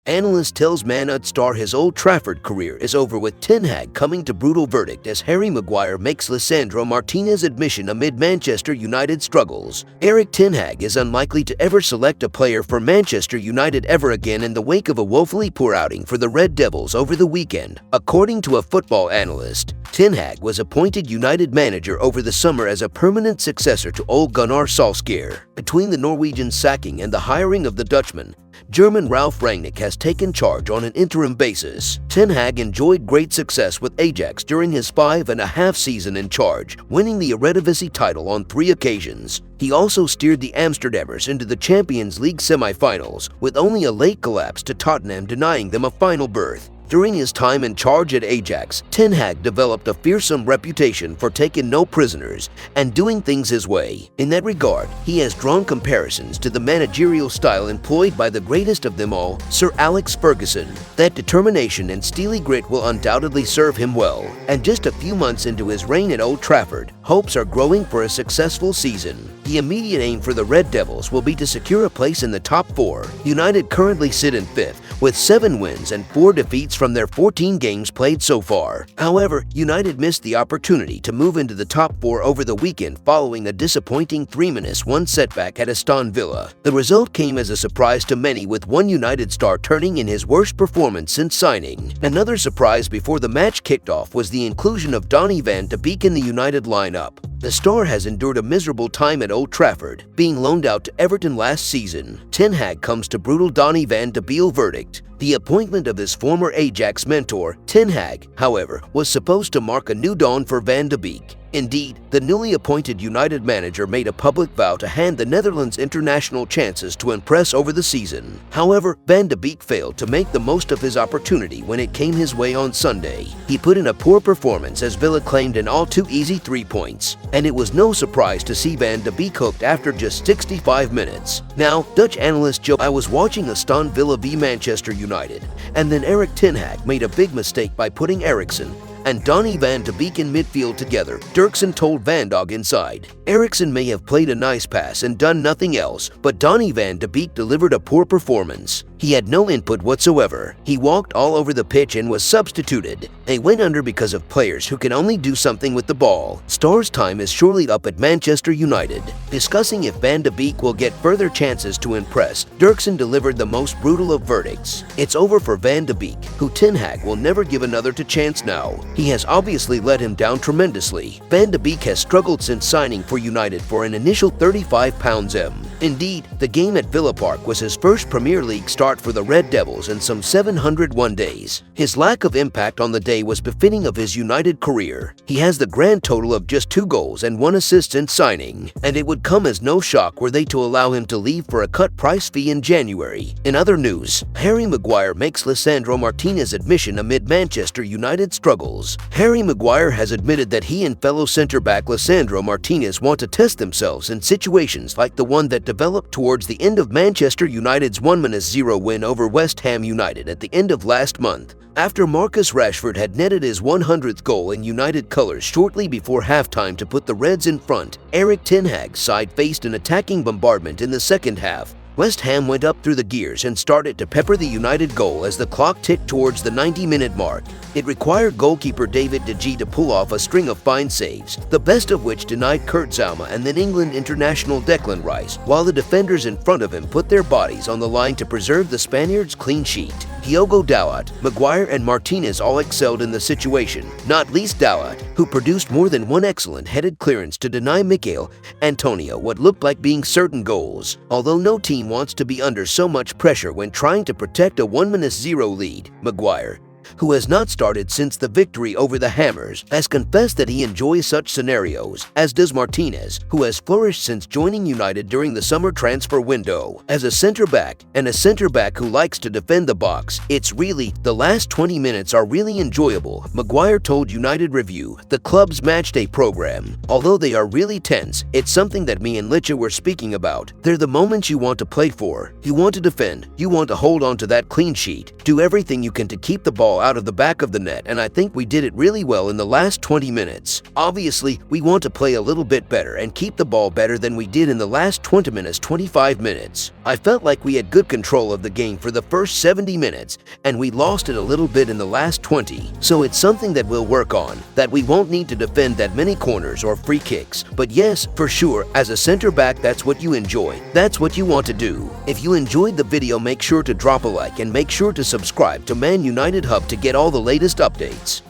Analyst tells Man Utd star his Old Trafford career is over with Ten Hag coming to brutal verdict as Harry Maguire makes Lisandro Martinez admission amid Manchester United struggles. Erik Ten Hag is unlikely to ever select a player for Manchester United ever again in the wake of a woefully poor outing for the Red Devils over the weekend. According to a football analyst, Ten Hag was appointed United manager over the summer as a permanent successor to Ole Gunnar Solskjaer. Between the Norwegian sacking and the hiring of the Dutchman, German Ralf Rangnick has taken charge on an interim basis. Ten Hag enjoyed great success with Ajax during his 5.5 season in charge, winning the Eredivisie title on 3 occasions. He also steered the Amsterdammers into the Champions League semi-finals, with only a late collapse to Tottenham denying them a final berth. During his time in charge at Ajax, Ten Hag developed a fearsome reputation for taking no prisoners and doing things his way. In that regard, he has drawn comparisons to the managerial style employed by the greatest of them all, Sir Alex Ferguson. That determination and steely grit will undoubtedly serve him well. And just a few months into his reign at Old Trafford, hopes are growing for a successful season. The immediate aim for the Red Devils will be to secure a place in the top 4. United currently sit in 5th, with 7 wins and 4 defeats from their 14 games played so far. However, United missed the opportunity to move into the top 4 over the weekend following a disappointing 3-1 setback at Aston Villa. The result came as a surprise to many, with one United star turning in his worst performance since signing. Another surprise before the match kicked off was the inclusion of Donny van de Beek in the United lineup. The star has endured a miserable time at Old Trafford, being loaned out to Everton last season. Ten Hag comes to brutal Donny van de Beek verdict. The appointment of his former Ajax mentor, Ten Hag, however, was supposed to mark a new dawn for Van de Beek. Indeed, the newly appointed United manager made a public vow to hand the Netherlands international chances to impress over the season. However, Van de Beek failed to make the most of his opportunity when it came his way on Sunday. He put in a poor performance as Villa claimed an all-too-easy 3 points, and it was no surprise to see Van de Beek hooked after just 65 minutes. Now, Dutch analyst Joe, I was watching Aston Villa v Manchester United, and then Erik Ten Hag made a big mistake by putting Eriksen and Donny van de Beek in midfield together. Dirksen told Van Dog inside. Eriksen may have played a nice pass and done nothing else, but Donny van de Beek delivered a poor performance. He had no input whatsoever. He walked all over the pitch and was substituted. They went under because of players who can only do something with the ball. Star's time is surely up at Manchester United. Discussing if Van de Beek will get further chances to impress, Dirksen delivered the most brutal of verdicts. It's over for Van de Beek, who Ten Hag will never give another chance now. He has obviously let him down tremendously. Van de Beek has struggled since signing for United for an initial £35 M. Indeed, the game at Villa Park was his first Premier League start for the Red Devils in some 701 days. His lack of impact on the day was befitting of his United career. He has the grand total of just 2 goals and 1 assist since signing, and it would come as no shock were they to allow him to leave for a cut price fee in January. In other news, Harry Maguire makes Lisandro Martinez admission amid Manchester United struggles. Harry Maguire has admitted that he and fellow centre-back Lisandro Martinez want to test themselves in situations like the one that developed towards the end of Manchester United's 1-0 win over West Ham United at the end of last month. After Marcus Rashford had netted his 100th goal in United colours shortly before halftime to put the Reds in front, Erik Ten Hag's side faced an attacking bombardment in the second half. West Ham went up through the gears and started to pepper the United goal as the clock ticked towards the 90-minute mark. It required goalkeeper David De Gea to pull off a string of fine saves, the best of which denied Kurt Zouma and then England international Declan Rice, while the defenders in front of him put their bodies on the line to preserve the Spaniards' clean sheet. Diogo Dalot, Maguire and Martinez all excelled in the situation, not least Dalot, who produced more than one excellent headed clearance to deny Mikel Antonio what looked like being certain goals. Although no team wants to be under so much pressure when trying to protect a 1-0 lead, Maguire, who has not started since the victory over the Hammers, has confessed that he enjoys such scenarios, as does Martinez, who has flourished since joining United during the summer transfer window. As a centre-back, and a centre-back who likes to defend the box, the last 20 minutes are really enjoyable, Maguire told United Review, the club's matchday program. Although they are really tense, it's something that me and Licha were speaking about. They're the moments you want to play for. You want to defend, you want to hold on to that clean sheet, do everything you can to keep the ball ball out of the back of the net, and I think we did it really well in the last 20 minutes. Obviously, we want to play a little bit better and keep the ball better than we did in the last 25 minutes. I felt like we had good control of the game for the first 70 minutes, and we lost it a little bit in the last 20. So it's something that we'll work on, that we won't need to defend that many corners or free kicks. But yes, for sure, as a center back, that's what you enjoy. That's what you want to do. If you enjoyed the video, make sure to drop a like and make sure to subscribe to Man United Hub to get all the latest updates.